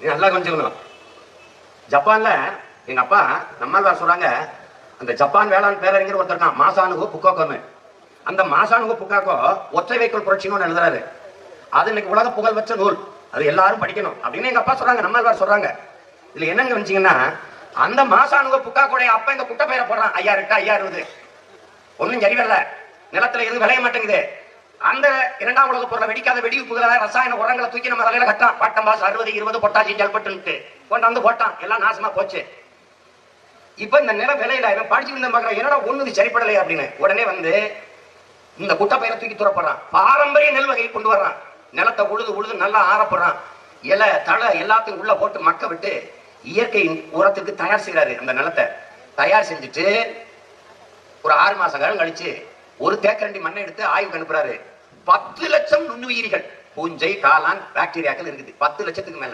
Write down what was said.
நீ நல்லா கொஞ்சம். ஜப்பான்ல எங்க அப்பா நம்மாழ்வார் சொல்றாங்க, அந்த ஜப்பான் வேளாண் பேரறிஞர் ஒருத்தர் தான் மாசானுகோ புக்காக்கோன்னு. அந்த மாசானுகோ புக்காக்கோ ஒற்றை வைக்கோல் புரட்சின்னு எழுதுறாரு. அது இன்னைக்கு உலக புகழ் பெற்ற நூல், அது எல்லாரும் படிக்கணும் அப்படின்னு எங்க அப்பா சொல்றாங்க, நம்மாழ்வார் சொல்றாங்க. இதுல என்னங்க வந்துச்சீங்கன்னா, அந்த மாசானுகோ புக்காக்கோடைய அப்ப இந்த குட்டை பயிரை போடுறான், 5000 5000 ஒன்னும் சரி வரல, நிலத்துல இருந்து விளைய மாட்டேங்குது. அந்த இரண்டாம் உலக பொருளை வெடிக்காத வெடிவுப்புகளை ரசாயன உரங்களை தூக்கி நம்ம தலையில கட்டான். பட்டம்பாஸ் 60 20 பொட்டாசி ஜல்பட்டு கொண்டாந்து போட்டான், எல்லாம் நாசமா போச்சு. இப்ப இந்த நில விலையில இவன் படிச்சுட்டு பாக்குற என்னடா ஒண்ணு சரிப்படலையா அப்படின்னு உடனே வந்து இந்த குட்டை பயிரை தூக்கி துறப்படுறான். பாரம்பரிய நெல் வகையை கொண்டு வர்றான். நிலத்தை உழுது உழுது நல்லா ஆறப்படுறான். இலை தழை எல்லாத்தையும் உள்ள போட்டு மக்க விட்டு இயற்கை உரத்துக்கு தயார் செய்யறாரு. அந்த நிலத்தை தயார் செஞ்சுட்டு ஒரு 6 மாச காலம் கழிச்சு ஒரு தேக்கரண்டி மண்ணை எடுத்து ஆய்வுக்கு அனுப்புறாரு. 10 லட்சம் நுண்ணுயிரிகள், பூஞ்சை, காளான், பாக்டீரியாக்கள் இருக்குது. 10 லட்சத்துக்கு மேல.